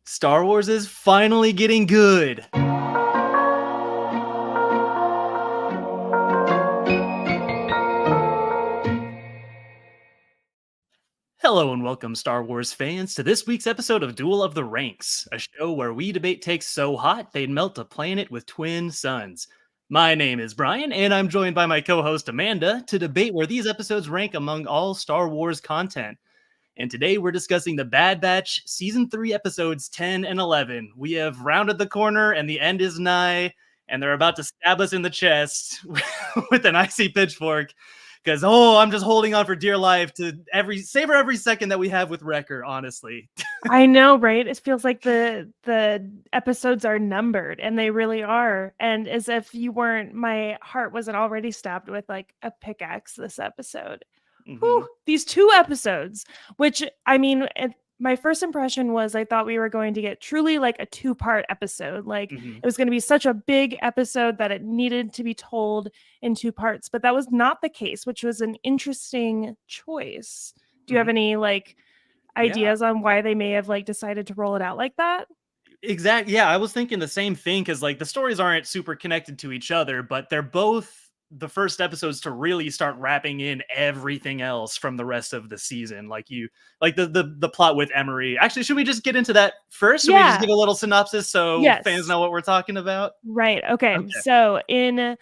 Star Wars is finally getting good. Hello and welcome, Star Wars fans, to this week's episode of Duel of the Ranks, a show where we debate takes so hot they'd melt a planet with twin suns. My name is Brian, and I'm joined by my co-host Amanda to debate where these episodes rank among all Star Wars content. And today we're discussing the Bad Batch Season 3 episodes 10 and 11. We have rounded the corner and the end is nigh, and they're about to stab us in the chest with an icy pitchfork. Because, I'm just holding on for dear life to savor every second that we have with Wrecker, honestly. I know, right? It feels like the episodes are numbered, and they really are. And as if my heart wasn't already stabbed with like a pickaxe this episode. Whew, these 2 episodes, which I mean, my first impression was I thought we were going to get truly like a 2-part episode. Like it was going to be such a big episode that it needed to be told in 2 parts, but that was not the case, which was an interesting choice. Do you have any ideas on why they may have decided to roll it out like that? Exactly. Yeah, I was thinking the same thing because the stories aren't super connected to each other, but they're both the first episodes to really start wrapping in everything else from the rest of the season. The plot with Emery. Actually, should we just get into that first? Should we just give a little synopsis so fans know what we're talking about? Right. Okay. So in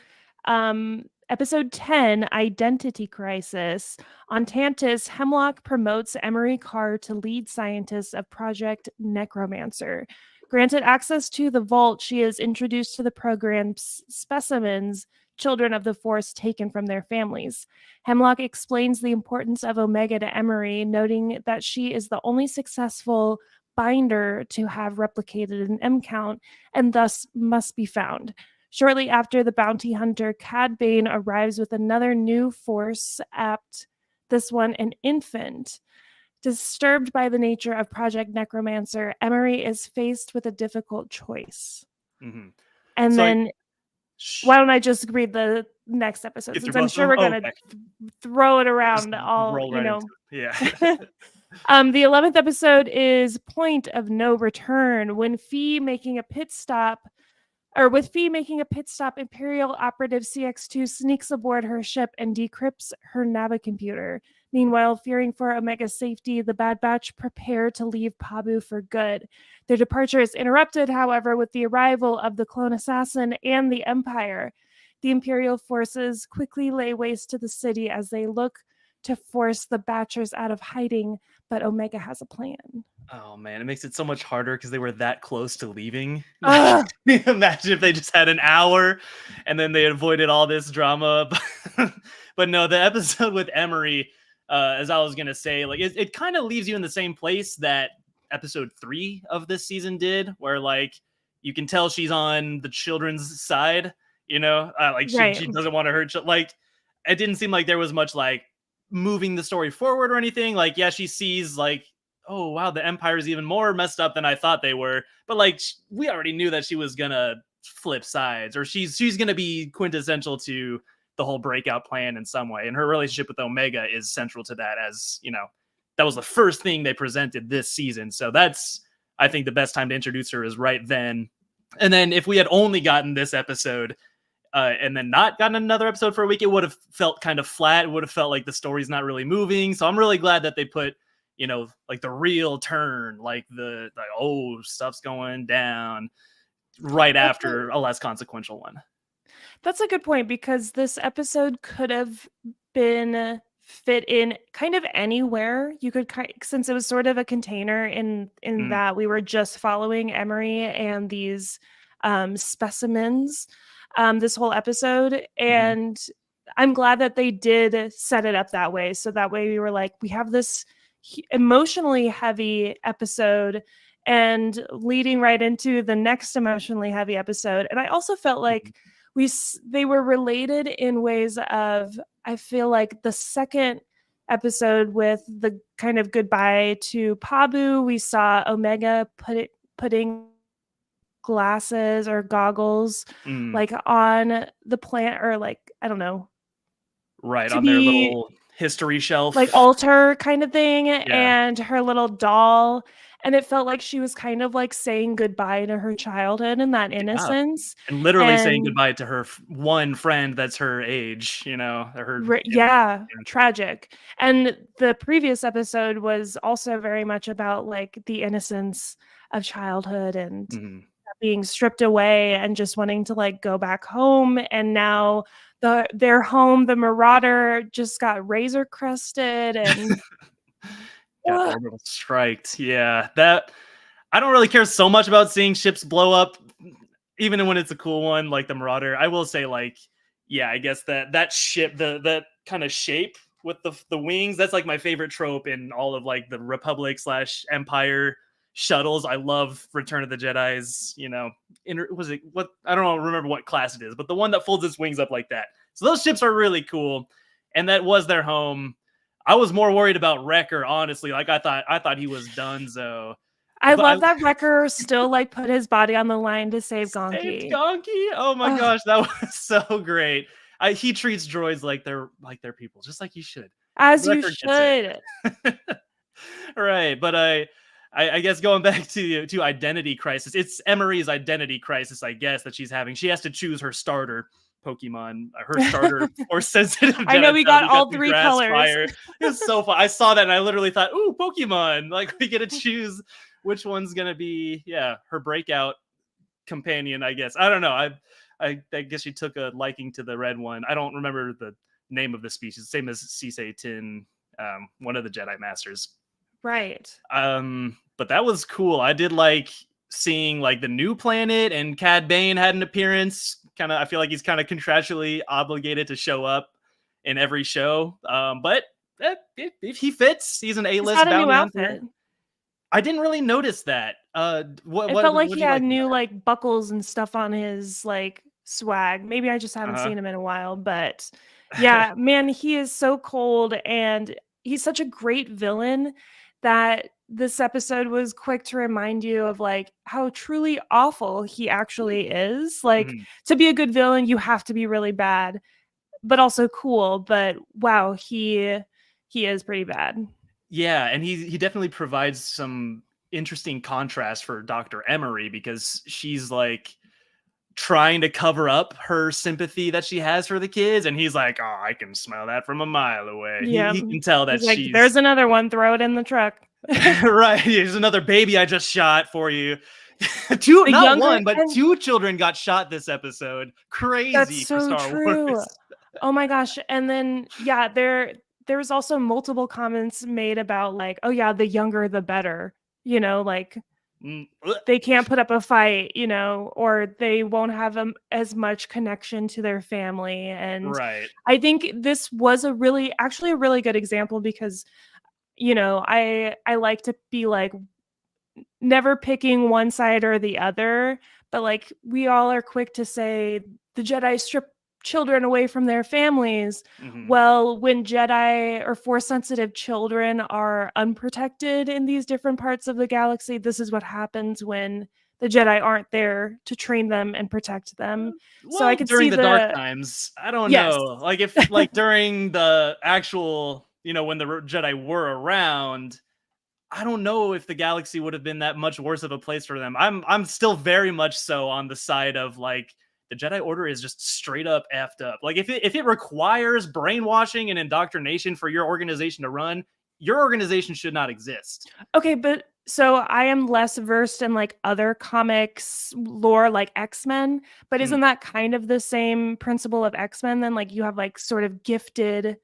episode 10, Identity Crisis, on Tantus, Hemlock promotes Emery Carr to lead scientist of Project Necromancer. Granted access to the vault, she is introduced to the program's specimens, children of the Force taken from their families. Hemlock explains the importance of Omega to Emery, noting that she is the only successful binder to have replicated an M count and thus must be found. Shortly after, the bounty hunter Cad Bane arrives with another new Force apt, this one an infant. Disturbed by the nature of Project Necromancer, Emery is faced with a difficult choice. And then, why don't I just read the next episode, since I'm sure we're going to throw it around all, you know. Yeah. The 11th episode is Point of No Return. With Fee making a pit stop, Imperial operative CX2 sneaks aboard her ship and decrypts her navicomputer. Meanwhile, fearing for Omega's safety, the Bad Batch prepare to leave Pabu for good. Their departure is interrupted, however, with the arrival of the clone assassin and the Empire. The Imperial forces quickly lay waste to the city as they look to force the Batchers out of hiding, but Omega has a plan. Oh man, it makes it so much harder because they were that close to leaving. Imagine if they just had an hour and then they avoided all this drama. But no, the episode with Emery, as I was gonna say, it kind of leaves you in the same place that episode 3 of this season did, where you can tell she's on the children's side, she doesn't want to hurt. It didn't seem like there was much moving the story forward or anything. She sees oh wow, the Empire is even more messed up than I thought they were. But we already knew that she was gonna flip sides, or she's gonna be quintessential to the whole breakout plan in some way. And her relationship with Omega is central to that, as that was the first thing they presented this season. So that's, I think, the best time to introduce her is right then. And then if we had only gotten this episode and then not gotten another episode for a week, it would have felt kind of flat. It would have felt like the story's not really moving. So I'm really glad that they put the real turn, stuff's going down right after a less consequential one. That's a good point, because this episode could have been fit in kind of anywhere. You could, since it was sort of a container in that we were just following Emery and these specimens this whole episode. And I'm glad that they did set it up that way. So that way we were we have this emotionally heavy episode and leading right into the next emotionally heavy episode. And I also felt like they were related in ways of, I feel like the second episode with the kind of goodbye to Pabu, we saw Omega putting glasses or goggles on the plant, or I don't know, right on their little history shelf, altar kind of thing, and her little doll. and it felt like she was kind of like saying goodbye to her childhood and that Yeah. innocence. And literally saying And goodbye to her one friend that's her age, or her. yeah, tragic. And the previous episode was also very much about like the innocence of childhood and Mhm. being stripped away and just wanting to like go back home. And now their home, the Marauder, just got razor crested and Got ugh. orbital striked. Yeah, that I don't really care so much about seeing ships blow up, even when it's a cool one like the Marauder. I will say, like, yeah, I guess that ship, that kind of shape with the wings, that's like my favorite trope in all of like the Republic slash Empire shuttles. I love Return of the Jedi's. Was it what I don't know, remember what class it is, but the one that folds its wings up like that. So those ships are really cool, and that was their home. I was more worried about Wrecker, honestly. Like I thought he was donezo. I But I love that Wrecker still like put his body on the line to save saved Gonki. Gonki. Oh my Ugh, gosh, that was so great. He treats droids like they're people, just like you should. as you Wrecker gets it. should. Right, but I guess going back to Identity Crisis, it's Emery's identity crisis, I guess, that she's having. She has to choose her starter Pokemon, her starter Force sensitive I know Geodude we got all the three grass colors. fire. It's so fun. I saw that and I literally thought, ooh, Pokemon! Like we get to choose which one's gonna be, yeah, her breakout companion. I guess I don't know. I guess she took a liking to the red one. I don't remember the name of the species. Same as Sisei Tin, one of the Jedi Masters. Right. But that was cool. I did like seeing like the new planet, and Cad Bane had an appearance. Kind of, I feel like he's kind of contractually obligated to show up in every show. But if he fits, he's an He's A-list got a new bounty hunter. outfit. I didn't really notice that. What It what felt like what he do you had like new about like buckles and stuff on his like swag. Maybe I just it? haven't Uh seen him in a while, but yeah, man, he is so cold and he's such a great villain that this episode was quick to remind you of like how truly awful he actually is. Like mhm. to be a good villain, you have to be really bad, but also cool. But wow, he is pretty bad. Yeah, and he definitely provides some interesting contrast for Dr. Emery, because she's like trying to cover up her sympathy that she has for the kids, and he's like, "Oh, I can smell that from a mile away." He Yeah. he can tell that He's like, she's there's another one, throw it in the truck. right. Here's another baby I just shot for you. Two, The not younger one, but and two children got shot this episode. that's Crazy for so Star true. Wars. Oh my gosh, and then, yeah, there's also multiple comments made about, like, "Oh, yeah, the younger the better," like, Ugh. they can't put up a fight, or they won't have, as much connection to their family, and Right. I think this was actually a really good example because, I like to be, like, never picking one side or the other, but like we all are quick to say the Jedi strip children away from their families. Mhm. Well, when Jedi or force sensitive children are unprotected in these different parts of the galaxy, this is what happens when the Jedi aren't there to train them and protect them. So I Well, could during see the dark the times, I don't yes. know. Like if like during the actual, when the Jedi were around, I don't know if the galaxy would have been that much worse of a place for them. I'm still very much so on the side of like the Jedi Order is just straight up effed up. Like if it requires brainwashing and indoctrination for your organization to run, your organization should not exist. Okay, but so I am less versed in like other comics lore like X-Men, but Mm, isn't that kind of the same principle of X-Men then? Like you have like sort of gifted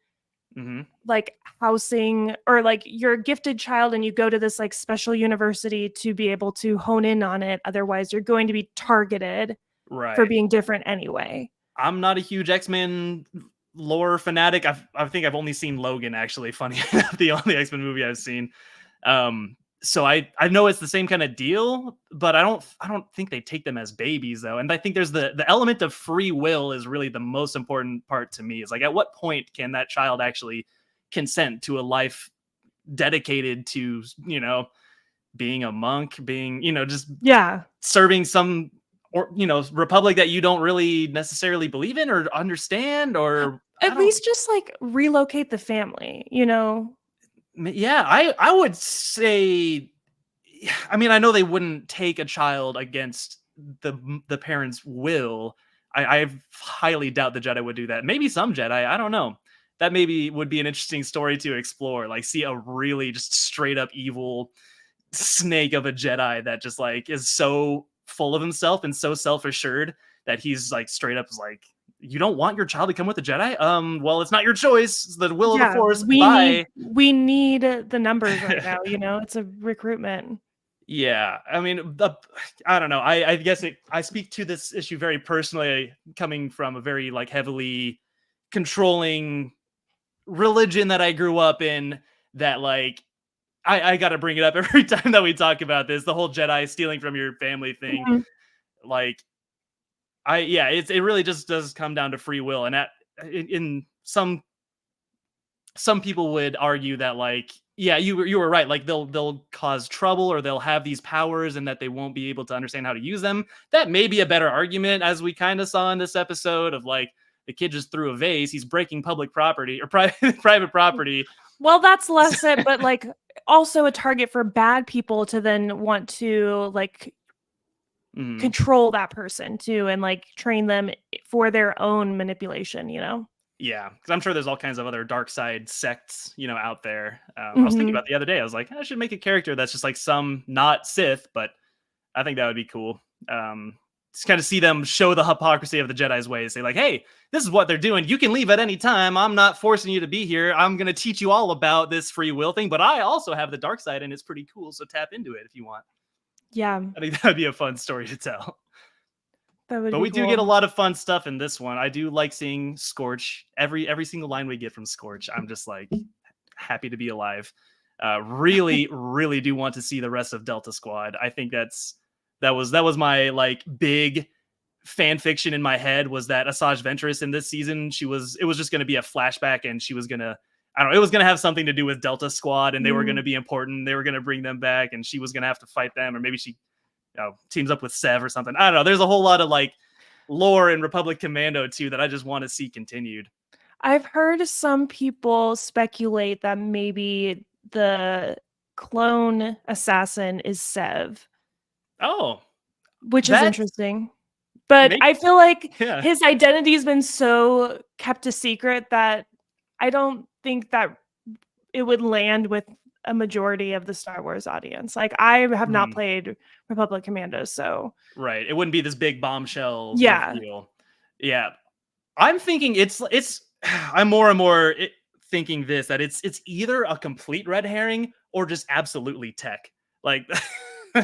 mhm. like housing or like you're a gifted child and you go to this like special university to be able to hone in on it. Otherwise, you're going to be targeted for Right. being different anyway. I'm not a huge X-Men lore fanatic. I think I've only seen Logan, actually. Funny enough, the only X-Men movie I've seen. So I know it's the same kind of deal, but I don't think they take them as babies though. And I think there's the element of free will is really the most important part to me. Is like at what point can that child actually consent to a life dedicated to being a monk, being just Yeah. serving some or republic that you don't really necessarily believe in or understand, or I At don't. least just like relocate the family. Yeah, I would say I mean, I know they wouldn't take a child against the parents' will. I highly doubt the Jedi would do that. Maybe some Jedi, I don't know. That maybe would be an interesting story to explore. Like, see a really just straight up evil snake of a Jedi that just like is so full of himself and so self assured that he's like straight up is like, you don't want your child to come with the Jedi? Well, it's not your choice. It's the will of the Yeah, Force. Goodbye. we need the numbers right now, you know? It's a recruitment. Yeah, I mean, I don't know. I guess I speak to this issue very personally, coming from a very like heavily controlling religion that I grew up in. That like I got to bring it up every time that we talk about this. The whole Jedi stealing from your family thing. Mhm. Like it really just does come down to free will, and in some people would argue that like you were right, like they'll cause trouble or they'll have these powers and that they won't be able to understand how to use them. That may be a better argument, as we kind of saw in this episode of like the kid just threw a vase, he's breaking public property or private property. Well, that's less it, but like also a target for bad people to then want to like control that person too and like train them for their own manipulation, you know? Yeah, because I'm sure there's all kinds of other dark side sects, out there. I was thinking about the other day. I was like, I should make a character that's just like some not Sith, but I think that would be cool. Just kind of see them show the hypocrisy of the Jedi's ways. Say like, hey, this is what they're doing. You can leave at any time. I'm not forcing you to be here. I'm going to teach you all about this free will thing, but I also have the dark side and it's pretty cool. So tap into it if you want. Yeah. I think that'd be a fun story to tell. But we do get a lot of fun stuff in this one. I do like seeing Scorch. Every single line we get from Scorch, I'm just like happy to be alive. Really, really do want to see the rest of Delta Squad. I think that was my like big fan fiction in my head, was that Asajj Ventress in this season, it was just going to be a flashback and she was going to, I don't know, it was going to have something to do with Delta Squad and they were going to be important. They were going to bring them back and she was going to have to fight them, or maybe she teams up with Sev or something. I don't know. There's a whole lot of like lore in Republic Commando too that I just want to see continued. I've heard some people speculate that maybe the clone assassin is Sev. Oh, which is interesting. But I feel like his identity has been so kept a secret that I don't think that it would land with a majority of the Star Wars audience. Like, I have not played Republic Commando, so right, it wouldn't be this big bombshell reveal. Yeah, I'm thinking it's I'm more and more thinking that it's either a complete red herring or just absolutely tech. Like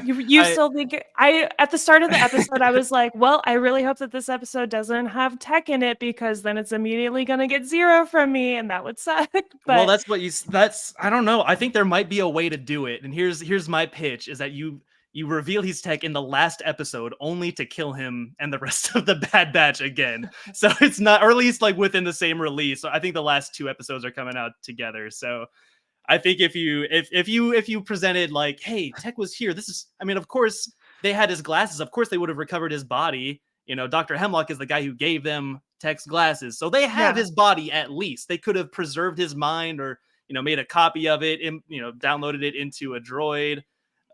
you still think at the start of the episode I was like, well, I really hope that this episode doesn't have tech in it because then it's immediately going to get 0 from me and that would suck. But well, that's I don't know. I think there might be a way to do it. And here's my pitch, is that you reveal he's tech in the last episode only to kill him and the rest of the Bad Batch again. So it's not, or at least like within the same release. So I think the last 2 episodes are coming out together. So I think if you presented like, hey, Tech was here. This is, I mean, of course they had his glasses. Of course they would have recovered his body. Dr. Hemlock is the guy who gave them Tech's glasses. So they have his body at least. They could have preserved his mind or, made a copy of it and, downloaded it into a droid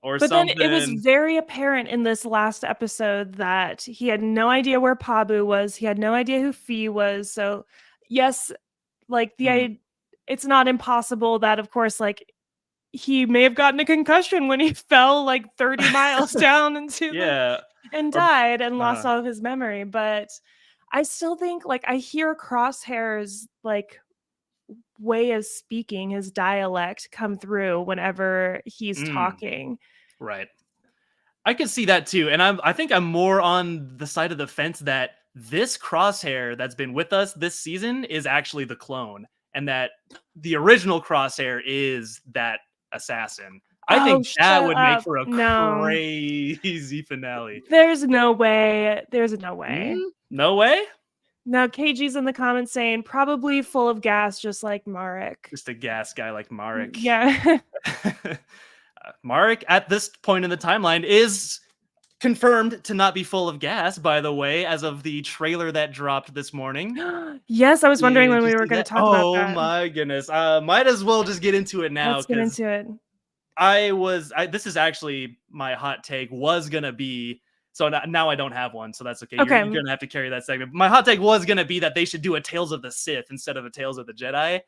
or something. Then it was very apparent in this last episode that he had no idea where Pabu was. He had no idea who Fee was. So yes, like it's not impossible that, of course, like he may have gotten a concussion when he fell like 30 miles down into and died and lost all of his memory. But I still think, like, I hear Crosshair's like way of speaking, his dialect, come through whenever he's talking. Right. I could see that too. And I think I'm more on the side of the fence that this Crosshair that's been with us this season is actually the clone, and that the original Crosshair is that assassin. I think that would make for a crazy finale. There's no way. There's no way. No way? No, KG's in the comments saying probably full of gas, just like Marek. Just a gas guy like Marek. Yeah. Marek, at this point in the timeline, is confirmed to not be full of gas, by the way, as of the trailer that dropped this morning. Yes, I was wondering when we were going to talk about that. Oh my goodness. Might as well just get into it now. Let's get into it. this is actually my hot take was gonna be, so now I don't have one, so that's okay. Okay. You're gonna have to carry that segment. My hot take was gonna be that they should do a Tales of the Sith instead of a Tales of the Jedi,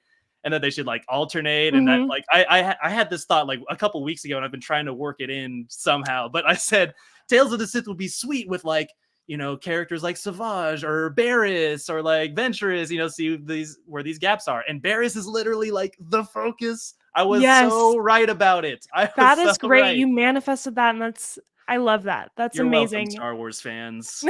and that they should like alternate. And that Mhm. like I had this thought like a couple weeks ago, and I've been trying to work it in somehow. But I said Tales of the Sith would be sweet with like, you know, characters like Savage or Barriss or like Ventress, you know, see these where these gaps are. And Barriss is literally like the focus. I was Yes. so right about it. I was That so is great. right. You manifested that, and I love that. That's You're welcome, amazing. Star Wars fans.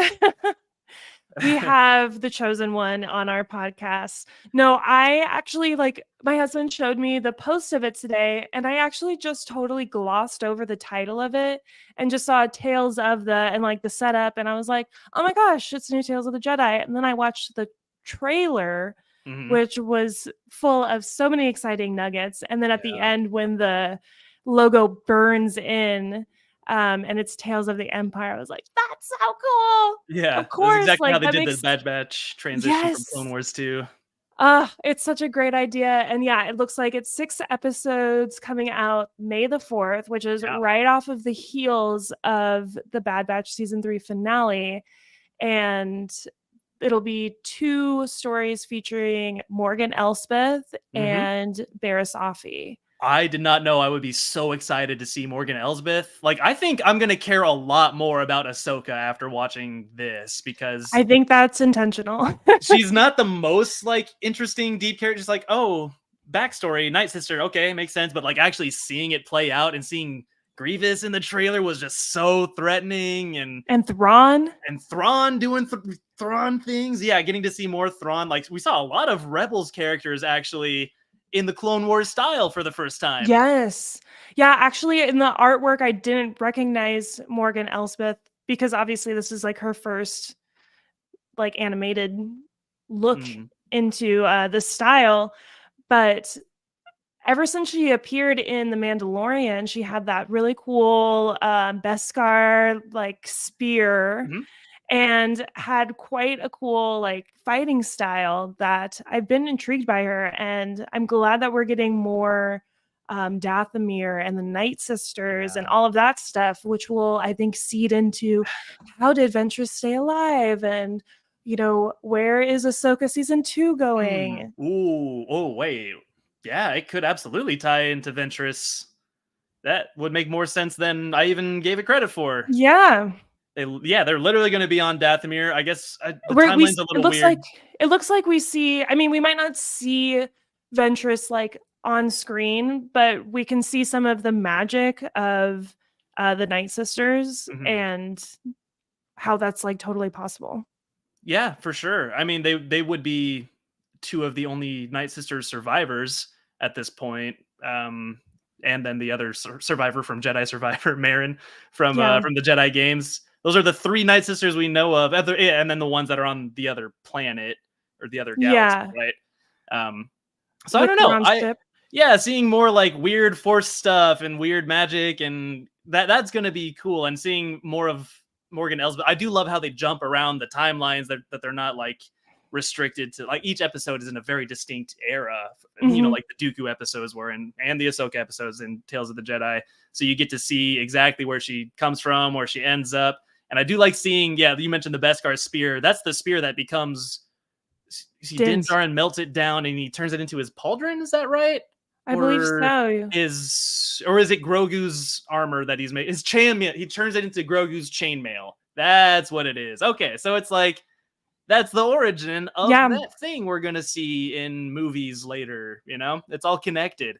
We have the chosen one on our podcast. No, I actually like my husband showed me the post of it today, and I actually just totally glossed over the title of it and just saw Tales of the and like the setup, and I was like, oh my gosh, it's new Tales of the Jedi. And then I watched the trailer, Mhm. which was full of so many exciting nuggets. And then at the Yeah. end, when the logo burns in, and it's Tales of the Empire, I was like, that's so cool. Yeah, Of that's course, exactly how like they that did the makes Bad Batch transition from Clone yes. Wars 2. It's such a great idea. And yeah, it looks like it's 6 episodes coming out May the 4th, which is Yeah. right off of the heels of the Bad Batch season 3 finale. And it'll be 2 stories featuring Morgan Elspeth Mhm. and Barriss Offee. I did not know I would be so excited to see Morgan Elsbeth. Like, I think I'm gonna care a lot more about Ahsoka after watching this because I think that's intentional. she's not the most like interesting deep character. Just like, oh, backstory, Night Sister, okay, makes sense. But like actually seeing it play out and seeing Grievous in the trailer was just so threatening, And Thrawn. and Thrawn doing Thrawn things. Yeah, getting to see more Thrawn. Like we saw a lot of Rebels characters actually in the Clone Wars style for the first time. Yes. Yeah, actually in the artwork I didn't recognize Morgan Elspeth because obviously this is like her first like animated look Mm, into the style, but ever since she appeared in The Mandalorian, she had that really cool Beskar like spear mhm. and had quite a cool like fighting style that I've been intrigued by her, and I'm glad that we're getting more Dathomir and the Night Sisters and Yeah. all of that stuff, which will I think seed into how did Ventress stay alive, and where is Ahsoka season 2 going? Ooh. Oh, wait. Yeah, it could absolutely tie into Ventress. That would make more sense than I even gave it credit for. Yeah, Yeah, they're literally going to be on Dathomir. I guess the We're we timeline's s a little weird. it looks like we see I mean, we might not see Ventress, like, on screen, but we can see some of the magic of, the Night Sisters Mhm. and how that's, like, totally possible. Yeah, for sure. I mean, they would be two of the only Night Sisters survivors at this point. And then the other survivor from Jedi Survivor, Marin Yeah. from the Jedi games. Those are the three Night Sisters we know of, and then the ones that are on the other planet or the other galaxy, Yeah, right? Um, so I with don't know. Thrawn's ship. Yeah, seeing more like weird Force stuff and weird magic, and that's gonna be cool. And seeing more of Morgan Elsbeth. I do love how they jump around the timelines, that they're not like restricted to like each episode is in a very distinct era. You know, Mhm. like the Dooku episodes were in, and the Ahsoka episodes in Tales of the Jedi. So you get to see exactly where she comes from, where she ends up. And I do like seeing, yeah, you mentioned the Beskar spear. That's the spear that becomes he Din Dins. Djarin melts it down and he turns it into his pauldron. Is that right? I believe Or so. is it Grogu's armor that he's made? His chainmail. He turns it into Grogu's chainmail. That's what it is. Okay, so it's like that's the origin of Yeah, that thing we're gonna see in movies later. You know, it's all connected.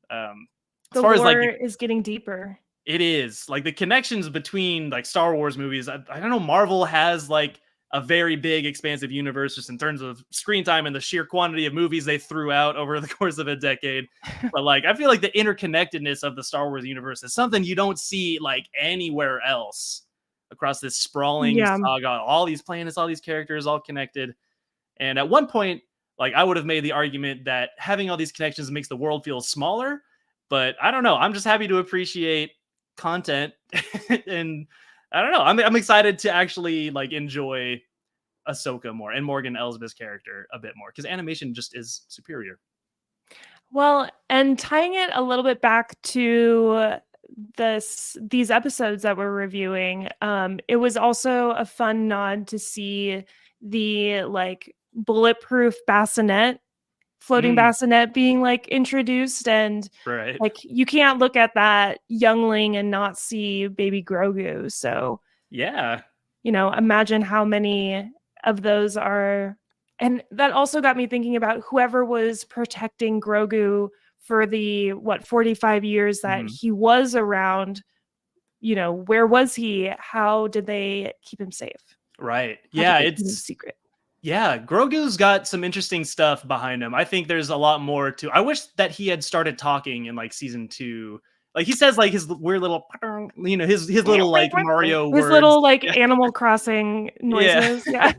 Um, as the far as like lore is getting deeper. it is like the connections between like Star Wars movies. I don't know. Marvel has like a very big, expansive universe just in terms of screen time and the sheer quantity of movies they threw out over the course of a decade. But like, I feel like the interconnectedness of the Star Wars universe is something you don't see like anywhere else across this sprawling Yeah. saga. All these planets, all these characters, all connected. And at one point, like I would have made the argument that having all these connections makes the world feel smaller. But I don't know. I'm just happy to appreciate content, and I don't know. I'm excited to actually like enjoy Ahsoka more and Morgan Elsbeth's character a bit more because animation just is superior. Well, and tying it a little bit back to these episodes that we're reviewing, it was also a fun nod to see the like bulletproof bassinet, floating Mm, bassinet being like introduced, and right. like you can't look at that youngling and not see baby Grogu. So Yeah. imagine how many of those are. And that also got me thinking about whoever was protecting Grogu for the 45 years that Mhm. he was around. Where was he? How did they keep him safe? Right. How did Yeah, they keep him it's secret? yeah, Grogu's got some interesting stuff behind him. I think there's a lot more to. I wish that he had started talking in like season 2. Like he says like his weird little his little like Mario His words. little like Animal Crossing Yeah. noises. Yeah.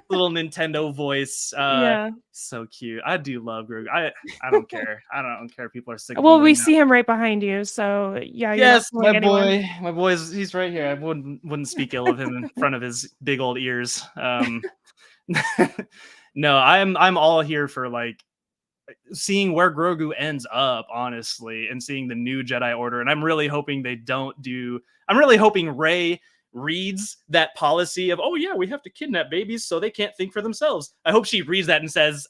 Little Nintendo voice. Yeah. So cute. I do love Grogu. I don't care. I don't care if people are sick of him Well, right we now. see him right behind you. So yeah, you're not Yes, fooling anyone. my boy's he's right here. I wouldn't speak ill of him in front of his big old ears. No, I'm all here for like seeing where Grogu ends up, honestly, and seeing the new Jedi Order. And I'm really hoping they don't do. I'm really hoping Rey reads that policy of, oh yeah, we have to kidnap babies so they can't think for themselves. I hope she reads that and says,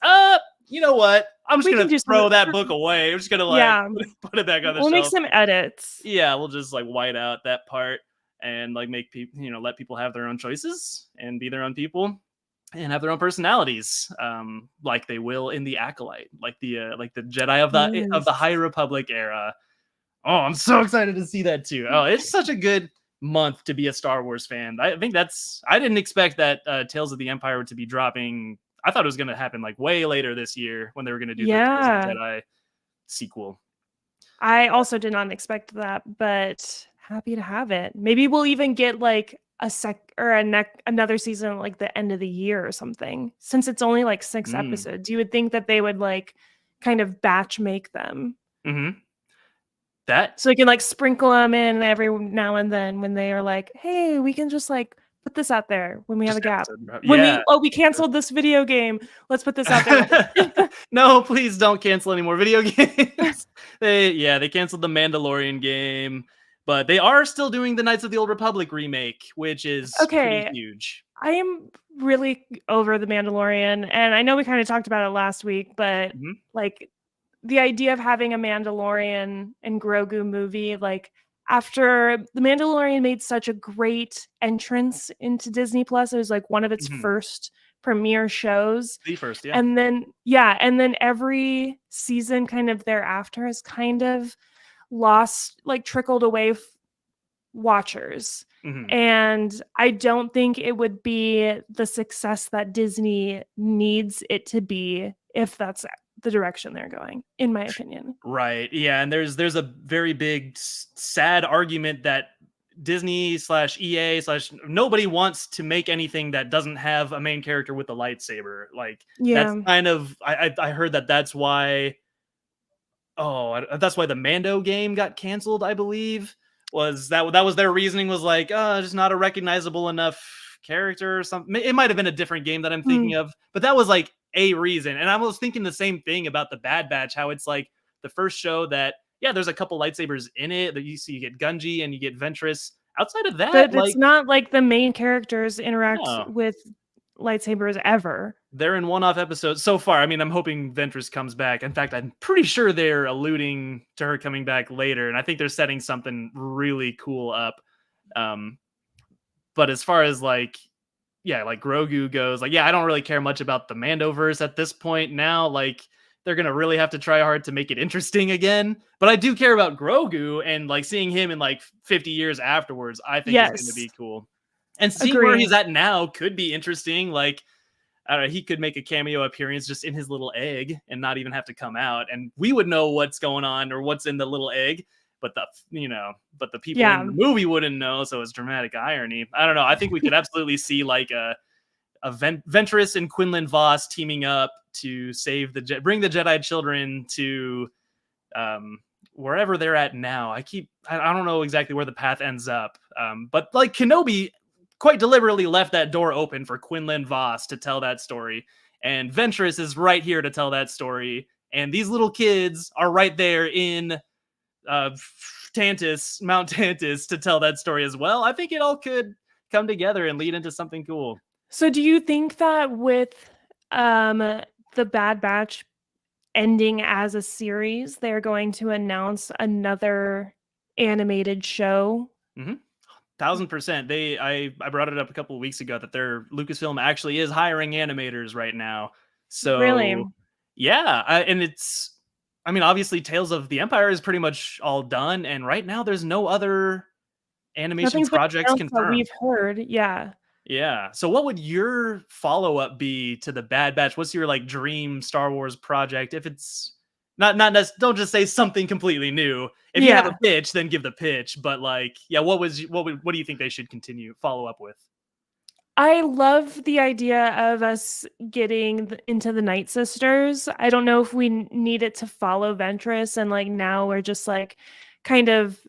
you know what? I'm just We can gonna do throw something. that book away. I'm just gonna like Yeah. put it back on the We'll make shelf. some edits. Yeah, we'll just like white out that part and like make people, let people have their own choices and be their own people and have their own personalities, like they will in the Acolyte, like the Jedi of the Yes. High Republic era. Oh, I'm so excited to see that too. Oh, it's such a good month to be a Star Wars fan. I think I didn't expect that Tales of the Empire to be dropping. I thought it was going to happen like way later this year when they were going to do the Tales of the Yeah. Jedi sequel. I also did not expect that, but happy to have it. Maybe we'll even get like a sec or another season at like the end of the year or something. Since it's only like 6 Mm. episodes, you would think that they would like kind of batch make them. Mm-hmm. That So we can like sprinkle them in every now and then when they are like, "Hey, we can just like put this out there when we have a just gap." episode, When yeah. we canceled this video game, let's put this out there. No, please don't cancel any more video games. They canceled the Mandalorian game, but they are still doing the Knights of the Old Republic remake, which is pretty Okay, huge. I am really over The Mandalorian, and I know we kind of talked about it last week, but Mhm, like the idea of having a Mandalorian and Grogu movie, like after The Mandalorian made such a great entrance into Disney Plus, it was like one of its mhm. first premiere shows. The first, yeah. And then, yeah, and then every season kind of thereafter has kind of lost, like trickled away watchers. Mhm. And I don't think it would be the success that Disney needs it to be if that's the direction they're going, in my opinion. Right. Yeah, and there's a very big sad argument that Disney slash EA slash nobody wants to make anything that doesn't have a main character with a lightsaber. Like that's Yeah. kind of I heard that that's why. Oh, that's why the Mando game got canceled, I believe. That was their reasoning was like, just not a recognizable enough character or something. It might have been a different game that I'm thinking Mm. of, but that was like a reason. And I was thinking the same thing about the Bad Batch, how it's like the first show that, yeah, there's a couple lightsabers in it that you see, you get Gunji and you get Ventress. Outside of that, But it's like, not like the main characters interact no, with lightsabers ever. they're in one-off episodes so far. I mean, I'm hoping Ventress comes back. In fact, I'm pretty sure they're alluding to her coming back later, and I think they're setting something really cool up. Um, but as far as like, yeah, like Grogu goes, like, yeah, I don't really care much about the Mandoverse at this point now. Like, they're gonna really have to try hard to make it interesting again. But I do care about Grogu, and like seeing him in like 50 years afterwards, I think is gonna Yes. be cool. And seeing where Agree. he's at now could be interesting. Like, I don't know, he could make a cameo appearance just in his little egg and not even have to come out, and we would know what's going on or what's in the little egg. But the people in Yeah. the movie wouldn't know, so it's dramatic irony. I don't know. I think we could absolutely see like Ventress and Quinlan Voss teaming up to save bring the Jedi children to wherever they're at now. I don't know exactly where the path ends up, but like Kenobi quite deliberately left that door open for Quinlan Voss to tell that story. And Ventress is right here to tell that story. and these little kids are right there in Mount Tantus to tell that story as well. I think it all could come together and lead into something cool. So do you think that with the Bad Batch ending as a series, they're going to announce another animated show? 1000%. I brought it up a couple of weeks ago that their Lucasfilm actually is hiring animators right now. Really? So yeah, and it's, I mean, obviously Tales of the Empire is pretty much all done, and right now there's no other animation Nothing's been projects announced that confirmed. we've heard. Yeah. Yeah. So what would your follow-up be to the Bad Batch? What's your like dream Star Wars project? If it's don't just say something completely new. If you have a Yeah. pitch, then give the pitch. But like, yeah, what do you think they should follow up with? I love the idea of us getting into the Night Sisters. I don't know if we need it to follow Ventress, and like now we're just like kind of,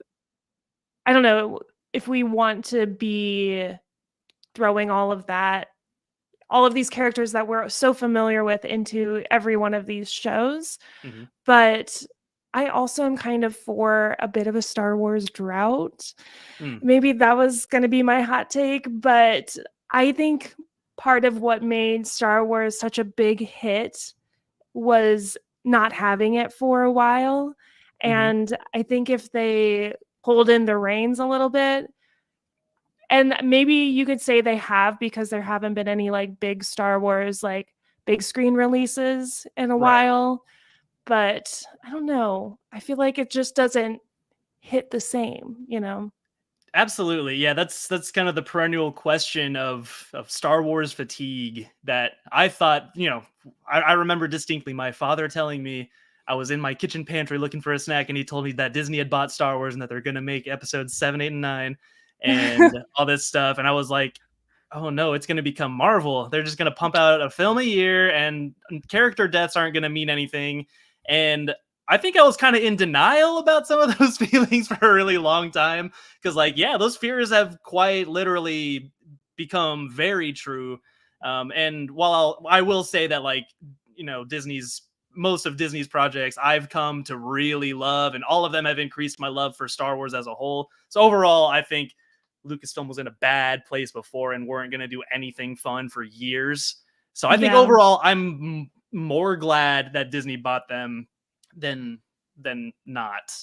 I don't know if we want to be throwing all of that, all of these characters that we're so familiar with into every one of these shows. Hmm. But I also am kind of for a bit of a Star Wars drought. Mm, Maybe that was going to be my hot take, but I think part of what made Star Wars such a big hit was not having it for a while. hmm. And I think if they pulled in the reins a little bit, and maybe you could say they have, because there haven't been any like big Star Wars, like big screen releases in a Right. while. But I don't know. I feel like it just doesn't hit the same, you know? Absolutely. Yeah, that's kind of the perennial question of Star Wars fatigue that I thought, I remember distinctly my father telling me I was in my kitchen pantry looking for a snack and he told me that Disney had bought Star Wars and that they're going to make episodes 7, 8 and 9 and all this stuff, and I was like, "Oh no, it's going to become Marvel. They're just going to pump out a film a year and character deaths aren't going to mean anything." And I think I was kind of in denial about some of those feelings for a really long time because, like, yeah, those fears have quite literally become very true. And while I will say that, like, Disney's most of Disney's projects I've come to really love, and all of them have increased my love for Star Wars as a whole. So overall, I think Lucasfilm was in a bad place before and weren't going to do anything fun for years. So I think Yeah. overall, I'm more glad that Disney bought them than not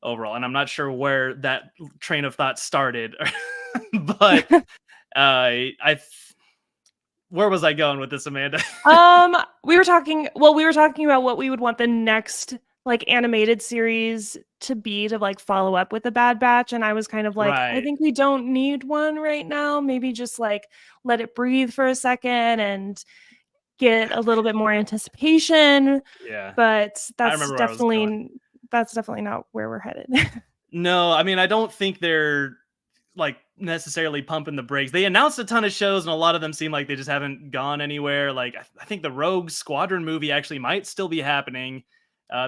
overall. And I'm not sure where that train of thought started, but where was I going with this, Amanda? We were talking about what we would want the next like animated series to be, to like follow up with the Bad Batch, and I was kind of like, I Right. think we don't need one right now. Maybe just like let it breathe for a second and get a little bit more anticipation. Yeah. But I remember where I was going. that's definitely not where we're headed. No, I mean, I don't think they're like necessarily pumping the brakes. They announced a ton of shows and a lot of them seem like they just haven't gone anywhere. Like I think the Rogue Squadron movie actually might still be happening.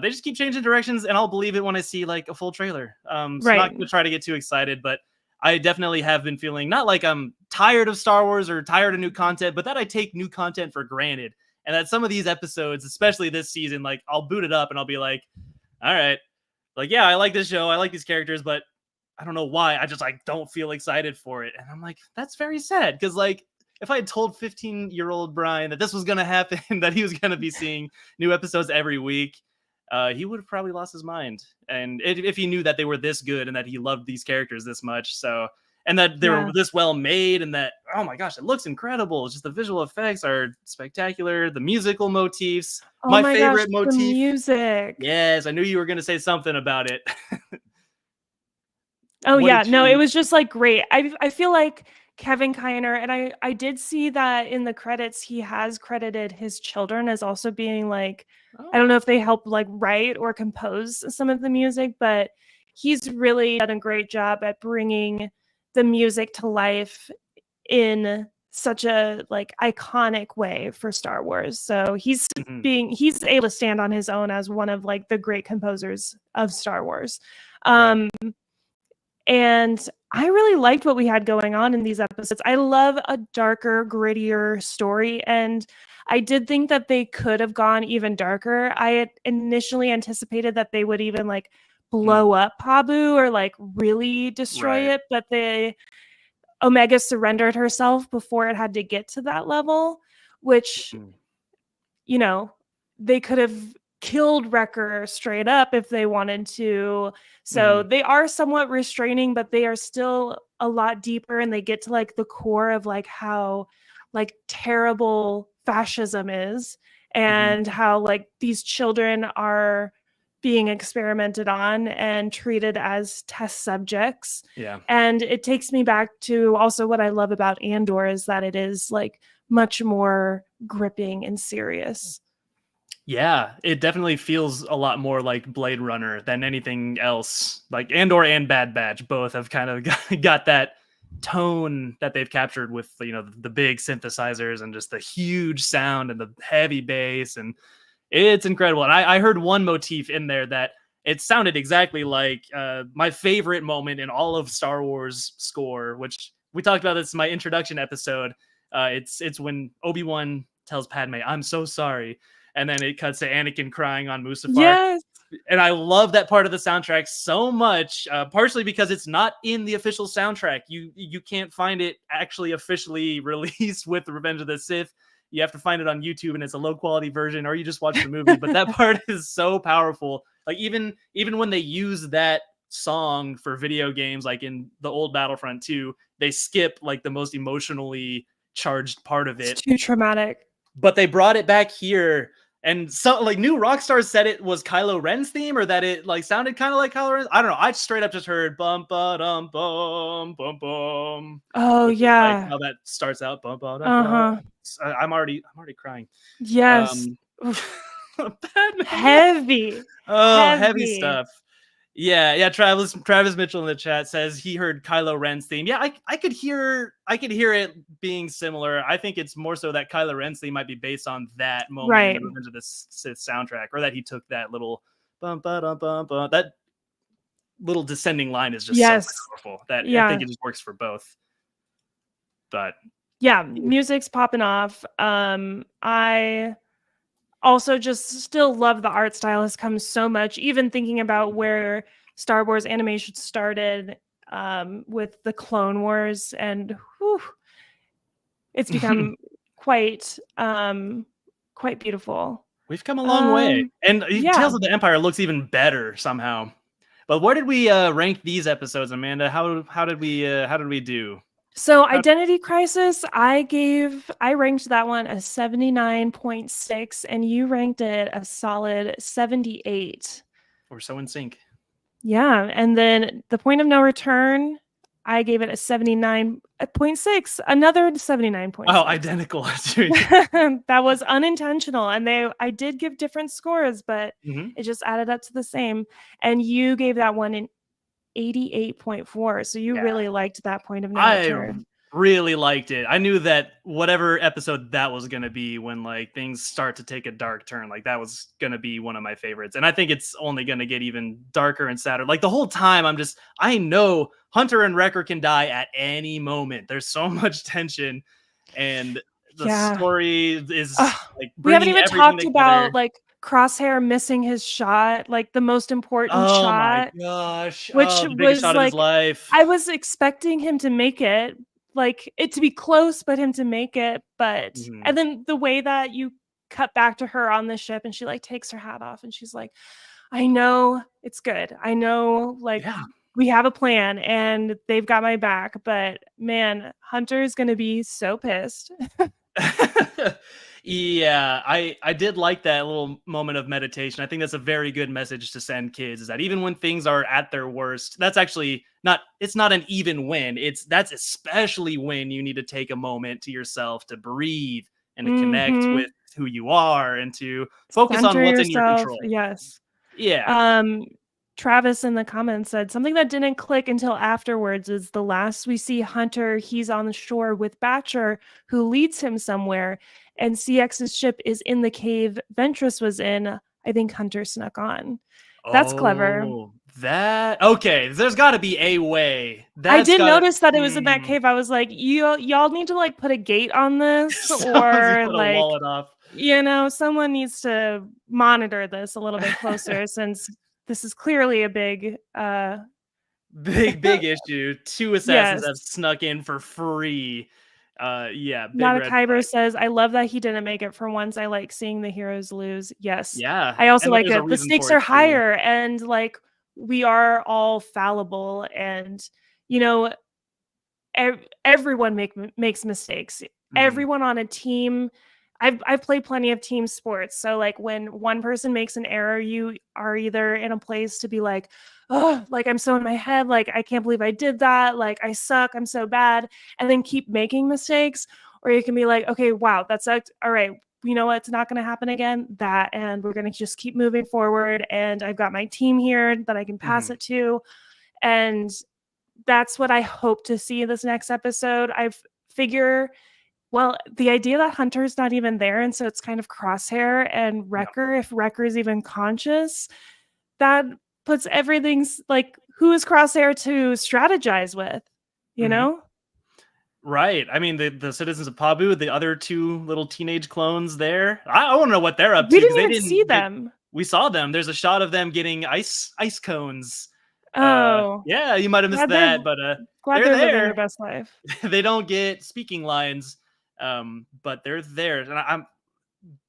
They just keep changing directions and I'll believe it when I see like a full trailer. So not Right. going to try to get too excited, but I definitely have been feeling not like I'm tired of Star Wars or tired of new content, but that I take new content for granted. And that some of these episodes, especially this season, like I'll boot it up and I'll be like, all right, like, yeah, I like this show. I like these characters, but I don't know why. I just like don't feel excited for it. And I'm like, that's very sad. Cause like if I had told 15-year-old Brian that this was gonna happen, that he was gonna be seeing new episodes every week, he would have probably lost his mind. And if he knew that they were this good and that he loved these characters this much. So, and that they were this well made and that, oh my gosh, it looks incredible. Just the visual effects are spectacular. The musical motifs, Oh my my gosh, favorite the motif. music. Yes, I knew you were going to say something about it. Oh What yeah, did no, it you was just like great. I feel like Kevin Kiner, and I did see that in the credits he has credited his children as also being like, I don't Oh, know if they helped like write or compose some of the music, but he's really done a great job at bringing the music to life in such a like iconic way for Star Wars. So mhm, he's able to stand on his own as one of like the great composers of Star Wars. right. Um and I really liked what we had going on in these episodes. I love a darker, grittier story, and I did think that they could have gone even darker. I had initially anticipated that they would even like blow up Pabu or like really destroy Right. it, but Omega surrendered herself before it had to get to that level, which, you know, they could have killed Wrecker straight up if they wanted to. So they are somewhat restraining, but they are still a lot deeper, and they get to like the core of like how like terrible fascism is, and how like these children are being experimented on and treated as test subjects. Yeah. And it takes me back to also what I love about Andor is that it is like much more gripping and serious. Yeah, it definitely feels a lot more like Blade Runner than anything else. Like Andor and Bad Batch both have kind of got that tone that they've captured with, you know, the big synthesizers and just the huge sound and the heavy bass, and it's incredible. And I heard one motif in there that it sounded exactly like my favorite moment in all of Star Wars score, which we talked about this in my introduction episode. It's when Obi-Wan tells Padme, "I'm so sorry," and then it cuts to Anakin crying on Mustafar. Yes. And I love that part of the soundtrack so much, partially because it's not in the official soundtrack. You can't find it actually officially released with Revenge of the Sith. You have to find it on YouTube, and it's a low quality version, or you just watch the movie. But that part is so powerful. Like even when they use that song for video games, like in the old Battlefront 2, they skip like the most emotionally charged part of it. It's too traumatic. But they brought it back here, and so like New Rockstars said it was Kylo Ren's theme, or that it like sounded kind of like Kylo Ren. I don't know. I straight up just heard bum ba dum bum bum bum. Oh Which is like yeah. how that starts out. Bum ba dum bum. I'm already crying. Yes. Heavy. Oh, heavy stuff. Yeah. Travis Mitchell in the chat says he heard Kylo Ren's theme. Yeah, I could hear it being similar. I think it's more so that Kylo Ren's theme might be based on that moment in the Revenge of the Sith soundtrack, or that he took that little bum ba dum bum bum. That little descending line is just so powerful that I think it just works for both. But yeah, music's popping off. I also just still love the art style. Has come so much, even thinking about where Star Wars animation started with the Clone Wars, and it's become quite beautiful. We've come a long way, and Tales of the Empire looks even better somehow. But where did we rank these episodes, Amanda? How did we do? So Identity Crisis, I ranked that one a 79.6, and you ranked it a solid 78. We're so in sync. Yeah, and then The Point of No Return, I gave it a 79.6, another 79.6. Oh, identical. That was unintentional, and I did give different scores, but it just added up to the same. And you gave that one an 88.4, so you really liked that Point of No Return. Really liked it. I knew that whatever episode that was going to be, when like things start to take a dark turn, like that was going to be one of my favorites. And I think it's only going to get even darker and sadder. Like the whole time I know Hunter and Wrecker can die at any moment. There's so much tension, and the story is like we haven't even talked about like Crosshair missing his shot, like the most important shot. Oh my gosh. Which the biggest shot of his life. I was expecting him to make it, like it to be close, but him to make it. But and then the way that you cut back to her on the ship, and she like takes her hat off, and she's like, I know it's good. I know, like we have a plan, and they've got my back. But man, Hunter's gonna be so pissed. Yeah, I did like that little moment of meditation. I think that's a very good message to send kids, is that even when things are at their worst, that's actually it's not an even win. That's especially when you need to take a moment to yourself to breathe and to connect with who you are and to focus on what's in your control. Yes. Yeah. Travis in the comments said something that didn't click until afterwards is the last we see Hunter, he's on the shore with Batcher, who leads him somewhere, and CX's ship is in the cave Ventress was in. I think Hunter snuck on. That's clever. Oh, that okay. There's got to be a way. I That's did got to. notice that it was in that cave. I was like, y'all need to like put a gate on this, Someone's or got to wall like, it off. someone needs to monitor this a little bit closer since this is clearly a big Big issue. Two assassins yes. have snuck in for free. Yeah, big red Kyber flag. says, I love that he didn't make it for once. I like seeing the heroes lose. Yes. Yeah, I also and like there's a that the reason stakes for are it too. higher and like we are all fallible and you know everyone makes mistakes. Mhm. Everyone on a team. I've played plenty of team sports, so like when one person makes an error, you are either in a place to be like, oh, like I'm so in my head, like I can't believe I did that, like I suck, I'm so bad, and then keep making mistakes, or you can be like, okay, wow, that sucked. All right, you know what? It's not going to happen again. That, and we're going to just keep moving forward. And I've got my team here that I can pass Mhm. it to, and that's what I hope to see this next episode. I figure, well, the idea that Hunter's not even there, and so it's kind of Crosshair and Yep. Wrecker, if Wrecker's even conscious, that puts everything's like, who is Crosshair to strategize with, you Mhm. know? Right. I mean, the citizens of Pabu, the other two little teenage clones there. I want to know what they're up We to because didn't they even see didn't get. them. We saw them. There's a shot of them getting ice cones. Oh, Yeah, you might have missed glad they're that, but glad they're they're living their there. best life. They don't get speaking lines, but they're there. And I'm